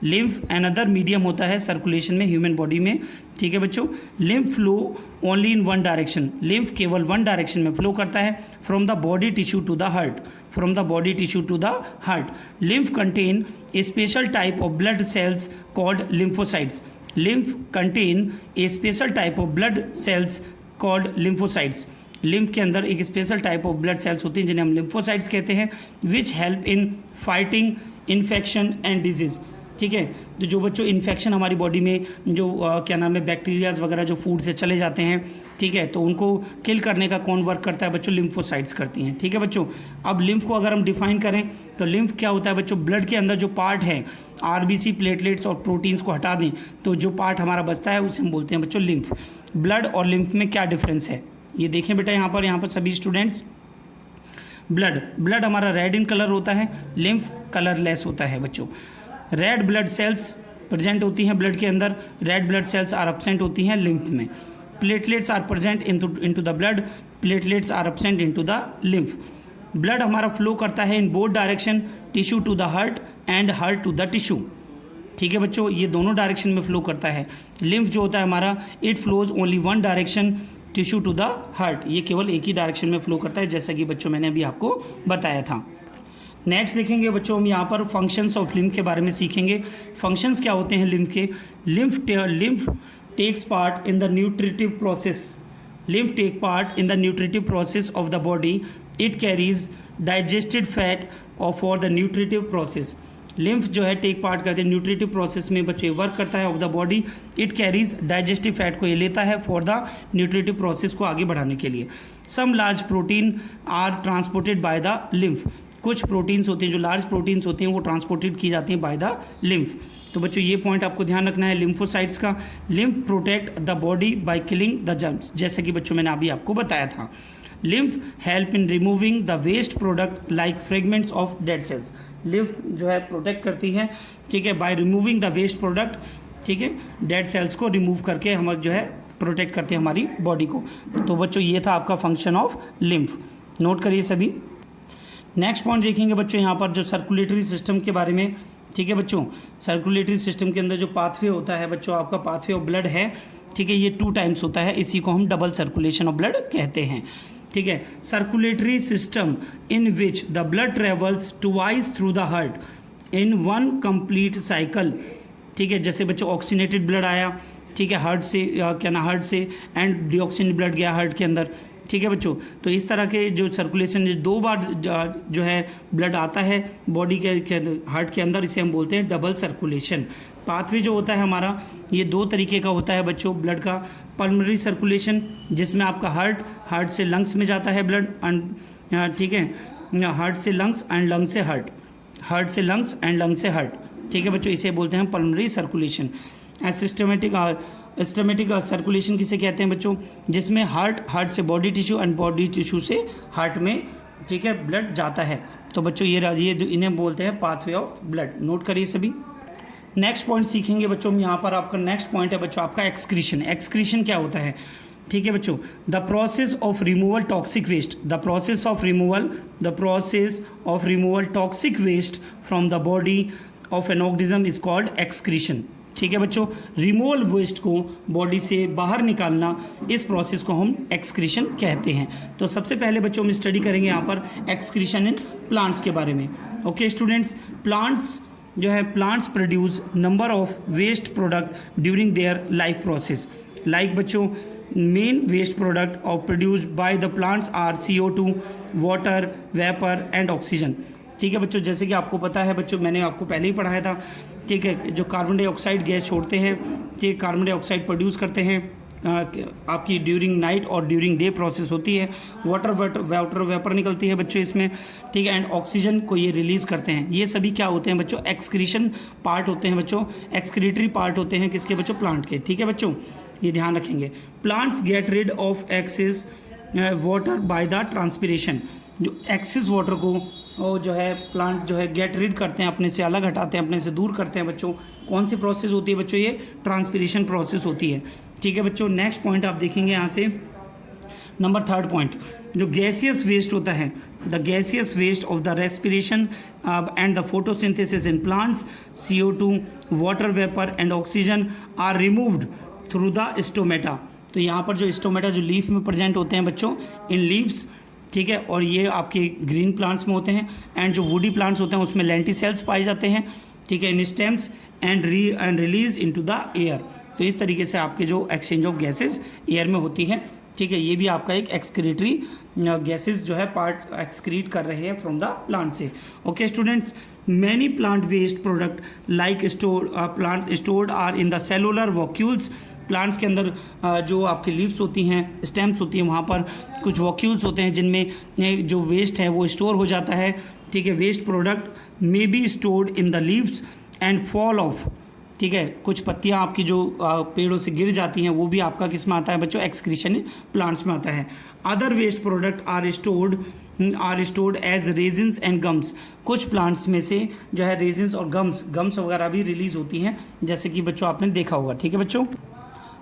Lymph another medium होता है सर्कुलेशन में ह्यूमन बॉडी में, ठीक है बच्चों। Lymph flow only in one direction, lymph केवल वन डायरेक्शन में फ्लो करता है, from the body tissue to the heart, from the body tissue to the heart. Lymph contain a special type of blood cells called lymphocytes. Lymph contain a special type of blood cells called lymphocytes. Lymph के अंदर एक special type of blood cells होती हैं जिन्हें हम lymphocytes कहते हैं, which help in fighting infection and disease, ठीक है। तो जो बच्चों इन्फेक्शन हमारी बॉडी में जो क्या नाम है बैक्टीरियाज वगैरह जो फूड से चले जाते हैं, ठीक है, तो उनको किल करने का कौन वर्क करता है बच्चों, लिम्फोसाइट्स करती हैं, ठीक है बच्चों। अब लिम्फ को अगर हम डिफाइन करें तो लिम्फ क्या होता है बच्चों, ब्लड के अंदर जो पार्ट है आरबीसी, प्लेटलेट्स और प्रोटीन्स को हटा दें तो जो पार्ट हमारा बचता है उसे हम बोलते हैं बच्चों लिम्फ। ब्लड और लिम्फ में क्या डिफरेंस है ये देखें बेटा, यहाँ पर सभी स्टूडेंट्स। ब्लड हमारा रेड इन कलर होता है, लिम्फ कलरलेस होता है बच्चों। रेड ब्लड सेल्स प्रेजेंट होती हैं ब्लड के अंदर, red blood cells are absent होती हैं लिम्फ में। Platelets are present into the blood, platelets are absent into the lymph. Blood हमारा फ्लो करता है in both direction, tissue to the heart and heart to the tissue, ठीक है बच्चों, ये दोनों डायरेक्शन में फ्लो करता है। लिम्फ जो होता है हमारा, it flows only one direction, tissue to the heart, ये केवल एक ही डायरेक्शन में फ्लो करता है, जैसा कि बच्चों मैंने अभी आपको बताया था। नेक्स्ट देखेंगे बच्चों हम यहाँ पर फंक्शंस ऑफ लिम्फ के बारे में सीखेंगे। फंक्शंस क्या होते हैं लिम्फ के। Lymph takes part in the nutritive process, lymph take part in the nutritive process of the body, it carries digested fat और for the nutritive process. Lymph जो है टेक पार्ट करते हैं न्यूट्रिटिव प्रोसेस में बच्चे, work करता है of the body, it carries digestive fat को ये लेता है फॉर द न्यूट्रिटिव प्रोसेस को आगे बढ़ाने के लिए। Some large protein are transported by the lymph, कुछ प्रोटीन्स होते हैं, जो लार्ज प्रोटीन्स होते हैं वो ट्रांसपोर्टेड की जाती हैं बाय द लिम्फ। तो बच्चों ये पॉइंट आपको ध्यान रखना है लिम्फोसाइट्स का। Lymph protect the body by killing the germs, जैसे कि बच्चों मैंने अभी आपको बताया था। Lymph help in removing the waste product like fragments of dead cells. Lymph जो है प्रोटेक्ट करती है, ठीक है, by removing the waste product, ठीक है, डेड सेल्स को रिमूव करके हम जो है प्रोटेक्ट करते हैं हमारी बॉडी को। तो बच्चों ये था आपका फंक्शन ऑफ लिम्फ, नोट करिए सभी। नेक्स्ट पॉइंट देखेंगे बच्चों यहाँ पर जो सर्कुलेटरी सिस्टम के बारे में, ठीक है बच्चों। सर्कुलेटरी सिस्टम के अंदर जो पाथवे होता है बच्चों, आपका पाथवे ऑफ ब्लड है, ठीक है, ये 2 टाइम्स होता है, इसी को हम डबल सर्कुलेशन ऑफ ब्लड कहते हैं, ठीक है। Circulatory system in which the blood travels twice through the heart in one complete cycle, ठीक है। जैसे बच्चों ऑक्सीनेटेड ब्लड आया, ठीक है, हार्ट से क्या ना हार्ट से, एंड डिऑक्सीनेटेड ब्लड गया हार्ट के अंदर, ठीक है बच्चों। तो इस तरह के जो सर्कुलेशन 2 बार जो है ब्लड आता है बॉडी के हार्ट के अंदर, इसे हम बोलते हैं डबल सर्कुलेशन। पाथवे जो होता है हमारा ये 2 तरीके का होता है बच्चों ब्लड का। पल्मोनरी सर्कुलेशन जिसमें आपका हार्ट से लंग्स में जाता है ब्लड, ठीक है, हार्ट से लंग्स एंड लंग से हार्ट, हार्ट से लंग्स एंड लंग से हार्ट, ठीक है बच्चों, इसे बोलते हैं पल्मोनरी सर्कुलेशन। सिस्टमेटिक सर्कुलेशन किसे कहते हैं बच्चों, जिसमें हार्ट से body tissue and body tissue से हार्ट में, ठीक है, ब्लड जाता है। तो बच्चों ये इन्हें बोलते हैं पाथवे ऑफ ब्लड, नोट करिए सभी। नेक्स्ट पॉइंट सीखेंगे बच्चों हम यहाँ पर। आपका नेक्स्ट पॉइंट है बच्चों आपका एक्सक्रीशन। एक्सक्रीशन क्या होता है, ठीक है बच्चों, the process of removal toxic waste, the process of removal toxic waste from the body of an organism is called excretion, ठीक है बच्चों। रिमूवल वेस्ट को बॉडी से बाहर निकालना, इस प्रोसेस को हम एक्सक्रीशन कहते हैं। तो सबसे पहले बच्चों हम स्टडी करेंगे यहाँ पर एक्सक्रीशन इन प्लांट्स के बारे में। ओके स्टूडेंट्स, प्लांट्स जो है plants produce number of waste product during their life process. Like बच्चों main waste product of produced by the plants are CO2, water, vapour and oxygen, ठीक है बच्चों। जैसे कि आपको पता है बच्चों, मैंने आपको पहले ही पढ़ाया था, ठीक है, जो कार्बन डाइऑक्साइड गैस छोड़ते हैं, ठीक है, कार्बन डाइऑक्साइड प्रोड्यूस करते हैं आपकी ड्यूरिंग नाइट और ड्यूरिंग डे प्रोसेस होती है। वाटर वेपर निकलती है बच्चों इसमें, ठीक है, एंड ऑक्सीजन को ये रिलीज़ करते हैं। ये सभी क्या होते हैं बच्चों, एक्सक्रीशन पार्ट होते हैं बच्चों, एक्सक्रीटरी पार्ट होते हैं किसके बच्चों, प्लांट के, ठीक है बच्चों, ये ध्यान रखेंगे। Plants get rid of excess water by the transpiration. जो एक्सेस वाटर को और जो है प्लांट जो है गेट रिड करते हैं, अपने से अलग हटाते हैं, अपने से दूर करते हैं बच्चों। कौन सी प्रोसेस होती है बच्चों, ये ट्रांसपिरेशन प्रोसेस होती है, ठीक है बच्चों। नेक्स्ट पॉइंट आप देखेंगे यहाँ से, नंबर 3rd पॉइंट, जो गैसियस वेस्ट होता है, the gaseous waste of the respiration and the photosynthesis in plants, CO2, water vapour and oxygen are removed through the stomata. तो यहाँ पर जो स्टोमेटा जो लीफ में प्रेजेंट होते हैं बच्चों, इन लीव्स, ठीक है, और ये आपके ग्रीन प्लांट्स में होते हैं, एंड जो वुडी प्लांट्स होते हैं उसमें लेंटिसेल्स पाए जाते हैं, ठीक है, इन stems and release into the air. तो इस तरीके से आपके जो एक्सचेंज ऑफ गैसेस एयर में होती है, ठीक है, ये भी आपका एक एक्सक्रीटरी गैसेस जो है पार्ट एक्सक्रीट कर रहे हैं फ्रॉम द प्लांट से। Okay students, many plant waste product like plant stored are in the cellular vacuoles. Plants के अंदर जो आपकी लीव्स होती हैं, स्टेम्स होती हैं, वहाँ पर कुछ वॉक्यूल्स होते हैं जिनमें जो वेस्ट है वो स्टोर हो जाता है, ठीक है। Waste product may be stored in the leaves and fall off, ठीक है, कुछ पत्तियां आपकी जो पेड़ों से गिर जाती हैं वो भी आपका किस में आता है बच्चों, एक्सक्रीशन प्लांट्स में आता है। Other waste product are stored as resins and gums. कुछ प्लांट्स में से जो है रेजिन्स और गम्स वगैरह भी रिलीज होती हैं, जैसे कि बच्चों आपने देखा होगा, ठीक है बच्चों।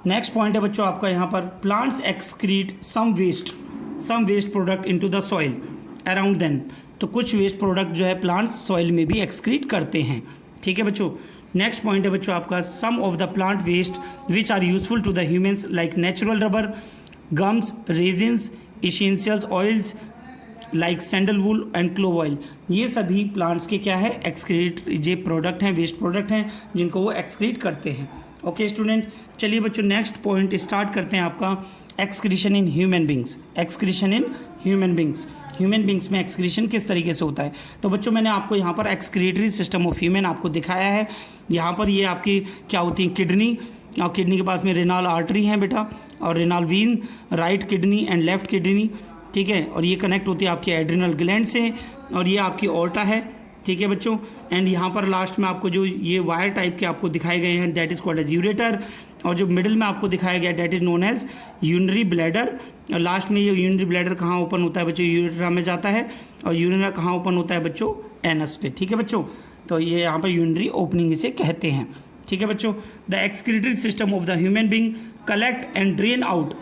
नेक्स्ट पॉइंट है बच्चों आपका यहाँ पर, plants excrete some waste product into the soil around them. तो कुछ वेस्ट प्रोडक्ट जो है प्लांट्स सॉइल में भी एक्सक्रीट करते हैं, ठीक है बच्चों। नेक्स्ट पॉइंट है बच्चों आपका, some of the plant waste which are useful to the humans like natural rubber, gums, resins, essential oils like sandalwood and clove oil. ये सभी प्लांट्स के क्या है, एक्सक्रीट जे प्रोडक्ट हैं, वेस्ट प्रोडक्ट हैं, जिनको वो एक्सक्रीट करते हैं। ओके स्टूडेंट, चलिए बच्चों नेक्स्ट पॉइंट स्टार्ट करते हैं आपका, excretion in human beings. Excretion in human beings में एक्सक्रीशन किस तरीके से होता है। तो बच्चों मैंने आपको यहाँ पर एक्सक्रीटरी सिस्टम ऑफ ह्यूमन आपको दिखाया है। यहाँ पर ये आपकी क्या होती है, किडनी, और किडनी के पास में रेनाल आर्टरी हैं बेटा, और renal vein, right kidney and left kidney, ठीक है, और ये कनेक्ट होती है आपके एड्रिनल ग्लैंड से, और ये आपकी ऑर्टा है, ठीक है बच्चों। एंड यहाँ पर लास्ट में आपको जो ये वायर टाइप के आपको दिखाए गए हैं that is called as ureter, और जो मिडिल में आपको दिखाया गया that is known as urinary bladder. और लास्ट में ये यूरिनरी ब्लैडर कहाँ ओपन होता है बच्चों, यूरेट्रा में जाता है, और यूरिनरी कहाँ ओपन होता है बच्चों, एनस पे, ठीक है बच्चों। तो ये यहाँ पर यूरिनरी ओपनिंग इसे कहते हैं, ठीक है बच्चों। The excretory system of the human being collect and drain out,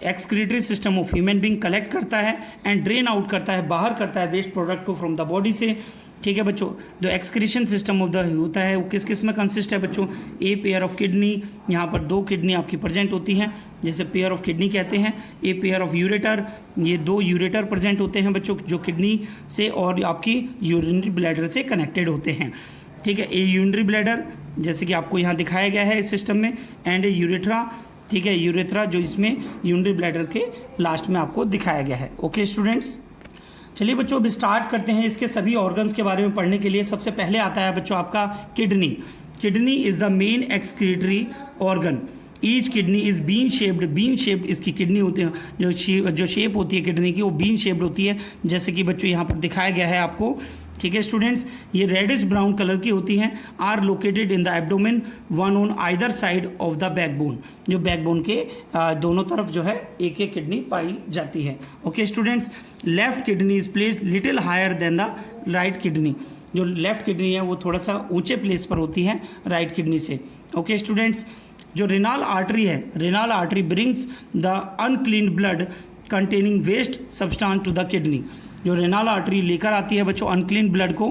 excretory system of human being collect करता है एंड ड्रेन आउट करता है, बाहर करता है वेस्ट प्रोडक्ट को फ्रॉम द बॉडी से, ठीक है बच्चों। जो एक्सक्रीशन सिस्टम ऑफ द होता है वो किस किस में कंसिस्ट है बच्चों, ए पेयर ऑफ किडनी, यहाँ पर 2 किडनी आपकी प्रेजेंट होती हैं जैसे पेयर ऑफ किडनी कहते हैं, ए पेयर ऑफ यूरेटर, ये 2 यूरेटर प्रेजेंट होते हैं बच्चों जो किडनी से और आपकी यूरिनरी ब्लैडर से कनेक्टेड होते हैं, ठीक है। ए यूरिनरी ब्लैडर जैसे कि आपको यहाँ दिखाया गया है इस सिस्टम में, एंड ए यूरेट्रा, ठीक है, यूरेथ्रा जो इसमें यूरिनरी ब्लैडर के लास्ट में आपको दिखाया गया है। ओके स्टूडेंट्स, चलिए बच्चों अब स्टार्ट करते हैं इसके सभी ऑर्गन्स के बारे में पढ़ने के लिए। सबसे पहले आता है बच्चों आपका kidney. Kidney is the main excretory organ, each kidney is bean shaped, bean shaped इसकी किडनी होती है, जो शेप होती है किडनी की वो बीन शेप्ड होती है, जैसे कि बच्चों यहाँ पर दिखाया गया है आपको, ठीक है स्टूडेंट्स। ये रेडिश ब्राउन कलर की होती हैं, are located in the abdomen, one on either side of the backbone, जो बैकबोन के दोनों तरफ जो है एक एक किडनी पाई जाती है। Okay students, left kidney is placed little higher than the right kidney, जो लेफ्ट किडनी है वो थोड़ा सा ऊंचे प्लेस पर होती है राइट किडनी से। ओके स्टूडेंट्स, जो रेनाल आर्टरी है, renal artery brings the unclean blood containing waste substance to the kidney, जो रेनाल आर्टरी लेकर आती है बच्चों अनक्लीन ब्लड को,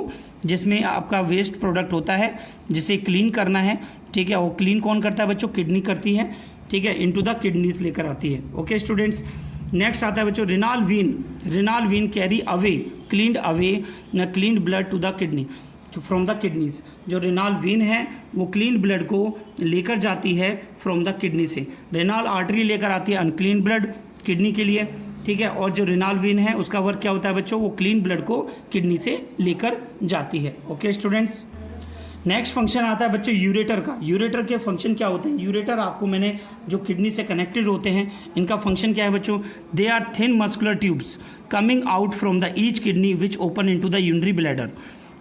जिसमें आपका वेस्ट प्रोडक्ट होता है जिसे क्लीन करना है, ठीक है। वो क्लीन कौन करता है बच्चों, किडनी करती है, ठीक है, इनटू द किडनीज लेकर आती है। ओके स्टूडेंट्स, नेक्स्ट आता है बच्चों renal vein. Renal vein carry away clean blood to the kidney from the kidneys, जो रेनाल वीन है वो क्लीन ब्लड को लेकर जाती है फ्रॉम द किडनी से। रेनाल आर्टरी लेकर आती है अनक्लीन ब्लड किडनी के लिए, ठीक है, और जो रेनाल वीन है उसका वर्क क्या होता है बच्चों, वो क्लीन ब्लड को किडनी से लेकर जाती है। ओके स्टूडेंट्स, नेक्स्ट फंक्शन आता है बच्चों यूरेटर का। यूरेटर के फंक्शन क्या होते हैं, यूरेटर आपको मैंने जो किडनी से कनेक्टेड होते हैं इनका फंक्शन क्या है बच्चों, they are thin muscular tubes coming out from the each kidney which open into the urinary bladder.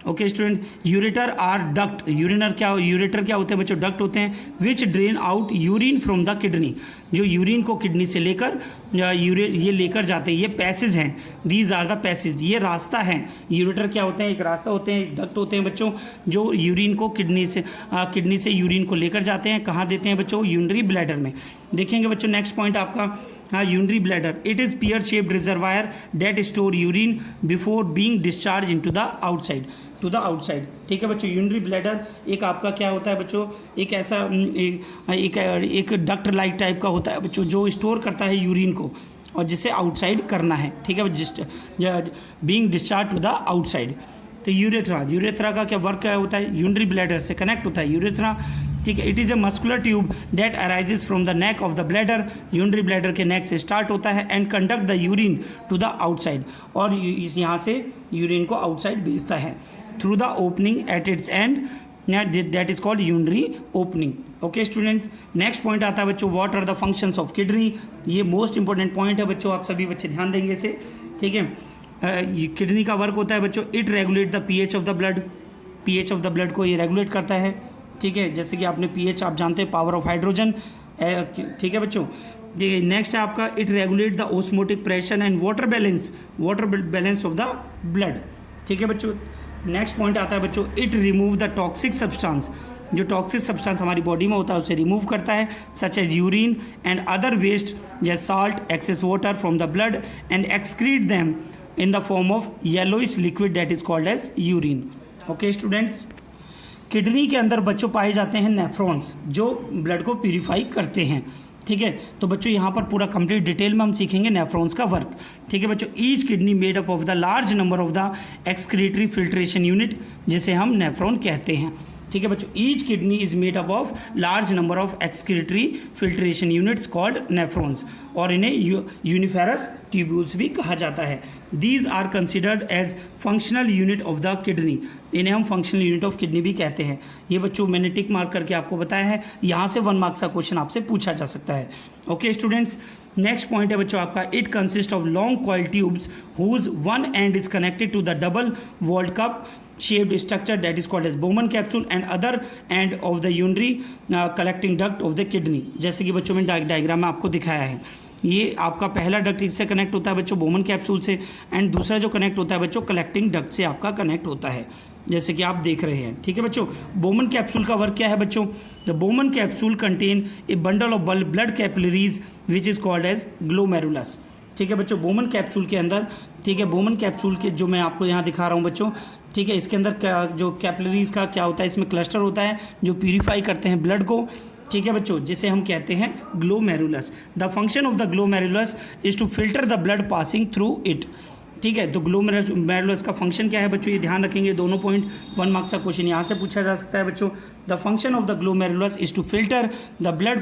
Okay student, ureter are duct, ureter क्या होते हैं बच्चों, डक्ट होते हैं which drain out urine from the kidney, जो urine को kidney से लेकर ये लेकर जाते हैं, ये पैसेज हैं, दीज आर द पैसेज, ये रास्ता है। यूरेटर क्या होते हैं, एक रास्ता होते हैं, एक डक्ट होते हैं बच्चों, जो यूरिन को किडनी से यूरिन को लेकर जाते हैं, कहाँ देते हैं बच्चों, यूरिनरी ब्लैडर में। देखेंगे बच्चों नेक्स्ट पॉइंट आपका urinary bladder, it is pear shaped reservoir that store urine before being discharge into the outside, to the outside, ठीक है बच्चों। यूरिनरी ब्लैडर एक आपका क्या होता है बच्चों, एक ऐसा एक डक्ट लाइक टाइप का होता है बच्चों, जो स्टोर करता है यूरिन को और जिसे आउटसाइड करना है, ठीक है, being discharge to the outside. तो यूरेथ्रा का क्या वर्क क्या होता है, यूरिनरी ब्लैडर से कनेक्ट होता है यूरेथ्रा, ठीक है। It is a muscular tube that arises from the neck of the bladder, urinary bladder के नेक से स्टार्ट होता है, and conduct the urine to the outside, और यहाँ से यूरिन को आउटसाइड भेजता है through the opening at its end, that is called urinary opening. Okay students, next point आता है बच्चों what are the functions of kidney. ये मोस्ट इंपॉर्टेंट पॉइंट है बच्चों, आप सभी बच्चे ध्यान देंगे इसे, ठीक है। किडनी का वर्क होता है बच्चों, it regulate the pH of the blood, pH of the blood को ये रेगुलेट करता है, ठीक है, जैसे कि आपने पीएच आप जानते हैं पावर ऑफ हाइड्रोजन, ठीक है बच्चों। नेक्स्ट है आपका it regulate the osmotic pressure and water balance of the blood, ठीक है बच्चों। नेक्स्ट पॉइंट आता है बच्चों it remove the toxic substance, जो टॉक्सिक सब्सटेंस हमारी बॉडी में होता है उसे रिमूव करता है, such as urine and other waste जैसे salt excess water from the blood and excrete them in the form of yellowish liquid that is called as urine. Okay students, kidney के अंदर बच्चों पाए जाते हैं नेफ्रॉन्स, जो ब्लड को purify करते हैं, ठीक है। तो बच्चों यहाँ पर पूरा कंप्लीट डिटेल में हम सीखेंगे नेफ्रॉन्स का वर्क, ठीक है बच्चों। Each kidney made up of the large number of the excretory filtration unit, जिसे हम नेफ्रॉन कहते हैं, ठीक है बच्चों। Each kidney is made up of large number of excretory filtration units called nephrons, और इन्हें यूनिफेरस ट्यूब्यूल्स भी कहा जाता है। These are considered as functional unit of the kidney, इन्हें हम फंक्शनल यूनिट ऑफ किडनी भी कहते हैं। ये बच्चों मैंने टिक मार्क करके आपको बताया है, यहाँ से 1 मार्क्स का क्वेश्चन आपसे पूछा जा सकता है। ओके स्टूडेंट्स, नेक्स्ट पॉइंट है बच्चों आपका, it consist of long coil tubes whose one end is connected to the double walled cup shaped structure that is called as Bowman capsule and other end of the urinary collecting duct of the kidney। जैसे कि बच्चों में diagram में आपको दिखाया है, ये आपका पहला डक्ट इससे कनेक्ट होता है बच्चों बोमन कैप्सूल से, एंड दूसरा जो कनेक्ट होता है बच्चों कलेक्टिंग डक्ट से आपका कनेक्ट होता है, जैसे कि आप देख रहे हैं। ठीक है बच्चों, बोमन कैप्सूल का वर्क क्या है बच्चों? The Bowman capsule contain a bundle of blood capillaries which is called as glomerulus. ठीक है बच्चों, बोमन कैप्सूल के अंदर, ठीक है, बोमन कैप्सूल के जो मैं आपको यहाँ दिखा रहा हूँ बच्चों, ठीक है, इसके अंदर क्या जो कैपिलरीज का क्या होता है, इसमें क्लस्टर होता है जो प्यूरिफाई करते हैं ब्लड को। ठीक है बच्चों, जिसे हम कहते हैं glomerulus. The function of the glomerulus is to filter the blood passing through it. ठीक है, तो ग्लोमेरुलस का फंक्शन क्या है बच्चों, ये ध्यान रखेंगे, दोनों पॉइंट 1 मार्क्स का क्वेश्चन यहाँ से पूछा जा सकता है बच्चों। The function of the glomerulus is to filter the blood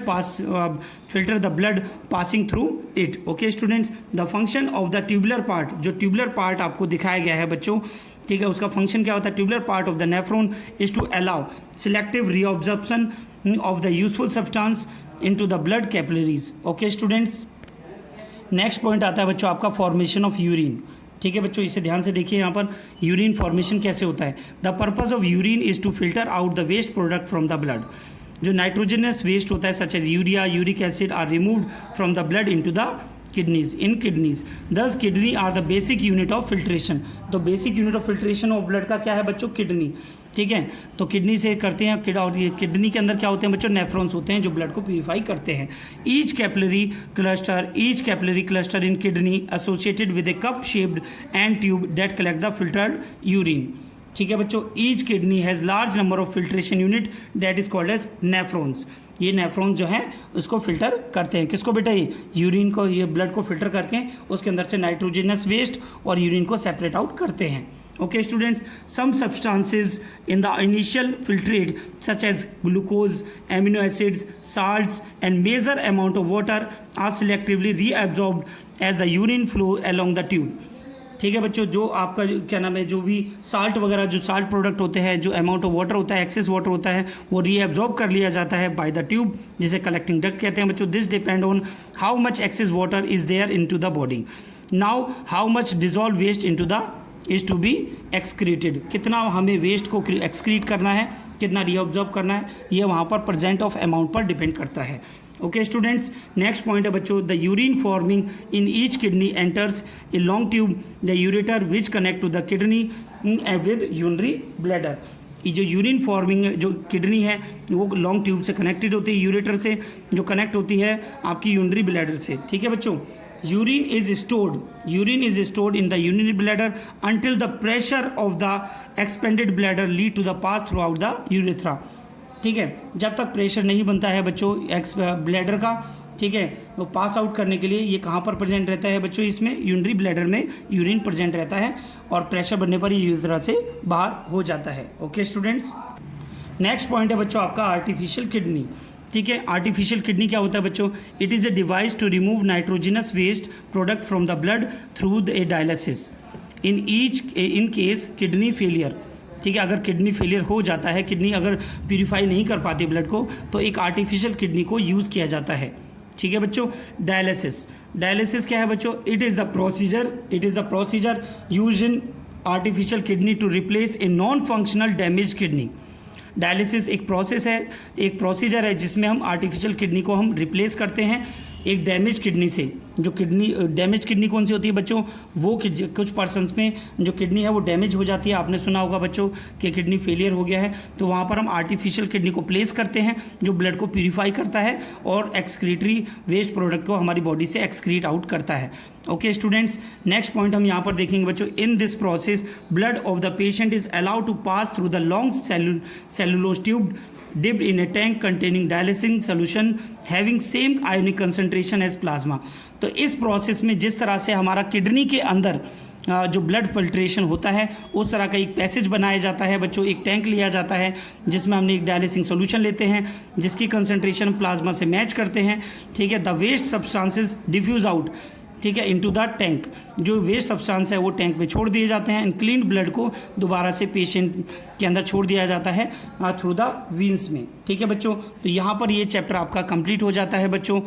passing through it. Okay students, the function of the tubular part, जो ट्यूबुलर पार्ट आपको दिखाया गया है बच्चों, ठीक है, उसका फंक्शन क्या होता है? Tubular part of the nephron is to allow selective reabsorption of the useful substance into the blood capillaries. Okay students, next point आता है बच्चों आपका फॉर्मेशन ऑफ यूरिन। ठीक है बच्चों, इसे ध्यान से देखिए, यहाँ पर यूरिन फॉर्मेशन कैसे होता है। The purpose of urine is to filter out the waste product from the blood. जो नाइट्रोजनस वेस्ट होता है such as urea, uric acid are removed from the blood into the kidneys, in kidneys. Thus kidney are the basic unit of filtration. तो basic unit of filtration of blood का क्या है बच्चों? Kidney. ठीक है, तो किडनी से करते हैं, और ये किडनी के अंदर क्या होते हैं बच्चों? नेफ्रॉन्स होते हैं जो ब्लड को प्यूरिफाई करते हैं। Each capillary cluster in kidney associated with a cup shaped and tube that collect the filtered urine. ठीक है बच्चों, each kidney has large number of filtration unit that is called as nephrons. ये nephrons जो है उसको filter करते हैं, किसको बेटा? ये यूरिन को, ये ब्लड को फिल्टर करके उसके अंदर से नाइट्रोजनस वेस्ट और यूरिन को सेपरेट आउट करते हैं। Okay students, some substances in the initial filtrate such as glucose, amino acids, salts and major amount of water are selectively reabsorbed as the urine flow along the tube। ठीक है बच्चों, जो आपका क्या नाम है, जो भी साल्ट वगैरह, जो साल्ट प्रोडक्ट होते हैं, जो अमाउंट ऑफ वाटर होता है, एक्सेस वाटर होता है, वो रीएब्जॉर्ब कर लिया जाता है बाय द ट्यूब, जिसे कलेक्टिंग डक्ट कहते हैं बच्चों। This depend on how much excess water is there into the body. Now how much dissolve waste into the is to be excreted. कितना हमें वेस्ट को एक्सक्रीट करना है, कितना रीअब्जॉर्ब करना है, ये वहाँ पर परसेंट ऑफ अमाउंट पर डिपेंड करता है। ओके स्टूडेंट्स, नेक्स्ट पॉइंट है बच्चों, the urine forming in each kidney enters a long tube the ureter which connect to the kidney with urinary bladder. ये जो यूरिन फॉर्मिंग जो किडनी है वो लॉन्ग ट्यूब से कनेक्टेड होती है, यूरेटर से जो कनेक्ट होती है आपकी यूरिनरी ब्लैडर से। ठीक है बच्चों, urine is stored in the urinary bladder until the pressure of the expanded bladder lead to the pass throughout the urethra। ठीक है, जब तक प्रेशर नहीं बनता है बच्चों ब्लैडर का, ठीक है, वो पास आउट करने के लिए ये कहाँ पर प्रेजेंट रहता है बच्चों? इसमें यूरिनरी ब्लैडर में यूरिन प्रेजेंट रहता है और प्रेशर बनने पर ये यूरेथ्रा से बाहर हो जाता है। ओके स्टूडेंट्स, नेक्स्ट पॉइंट है बच्चों आपका आर्टिफिशियल किडनी। ठीक है, आर्टिफिशियल किडनी क्या होता है बच्चों? It is a device to remove nitrogenous waste product from the blood through a dialysis in case kidney failure. ठीक है, अगर किडनी फेलियर हो जाता है, किडनी अगर प्यूरिफाई नहीं कर पाती ब्लड को, तो एक आर्टिफिशियल किडनी को यूज़ किया जाता है। ठीक है बच्चों, डायलिसिस क्या है बच्चों? It is the procedure use in artificial kidney to replace a non functional damage kidney. Dialysis एक प्रोसीजर है जिसमें हम आर्टिफिशियल किडनी को हम रिप्लेस करते हैं एक डैमेज किडनी से। जो डैमेज किडनी कौन सी होती है बच्चों? वो कुछ पर्सन्स में जो किडनी है वो डैमेज हो जाती है। आपने सुना होगा बच्चों कि किडनी फेलियर हो गया है, तो वहाँ पर हम आर्टिफिशियल किडनी को प्लेस करते हैं जो ब्लड को प्यूरिफाई करता है और एक्सक्रीटरी वेस्ट प्रोडक्ट को हमारी बॉडी से एक्सक्रीट आउट करता है। ओके स्टूडेंट्स, नेक्स्ट पॉइंट हम यहाँ पर देखेंगे बच्चों, in this process blood of the patient is allowed to pass through the long cellulose tube dipped in a tank containing dialysing solution having same ionic concentration as plasma। तो इस process में जिस तरह से हमारा किडनी के अंदर जो ब्लड फिल्ट्रेशन होता है, उस तरह का एक पैसेज बनाया जाता है बच्चों, एक टैंक लिया जाता है जिसमें हमने एक डायलिसिंग सोल्यूशन लेते हैं जिसकी कंसंट्रेशन प्लाज्मा से मैच करते हैं। ठीक है, the waste substances diffuse out, ठीक है, इनटू द टैंक। जो वेस्ट सब्सटेंस है वो टैंक में छोड़ दिए जाते हैं एंड क्लीन ब्लड को दोबारा से पेशेंट के अंदर छोड़ दिया जाता है थ्रू द वीन्स में। ठीक है बच्चों, तो यहाँ पर ये चैप्टर आपका कंप्लीट हो जाता है बच्चों।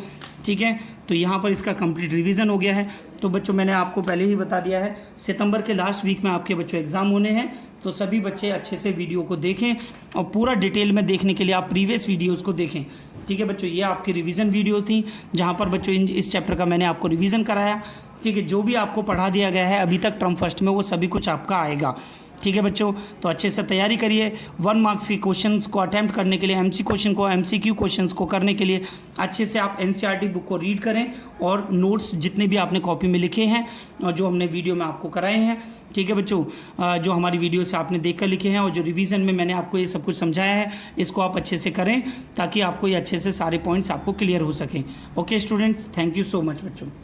ठीक है, तो यहाँ पर इसका कंप्लीट रिवीजन हो गया है। तो बच्चों मैंने आपको पहले ही बता दिया है, सितंबर के लास्ट वीक में आपके बच्चों एग्ज़ाम होने हैं, तो सभी बच्चे अच्छे से वीडियो को देखें और पूरा डिटेल में देखने के लिए आप प्रीवियस वीडियोस को देखें। ठीक है बच्चों, ये आपकी रिवीजन वीडियो थी जहाँ पर बच्चों इस चैप्टर का मैंने आपको रिवीजन कराया। ठीक है, जो भी आपको पढ़ा दिया गया है अभी तक टर्म फर्स्ट में वो सभी कुछ आपका आएगा। ठीक है बच्चों, तो अच्छे से तैयारी करिए। 1 मार्क्स के क्वेश्चंस को अटैम्प्ट करने के लिए, MCQ क्वेश्चंस को करने के लिए अच्छे से आप NCERT बुक को रीड करें और नोट्स जितने भी आपने कॉपी में लिखे हैं और जो हमने वीडियो में आपको कराए हैं, ठीक है बच्चों, जो हमारी वीडियो से आपने देखकर लिखे हैं और जो रिवीजन में मैंने आपको ये सब कुछ समझाया है, इसको आप अच्छे से करें ताकि आपको ये अच्छे से सारे पॉइंट्स आपको क्लियर हो सकें। Okay students, thank you so much बच्चों।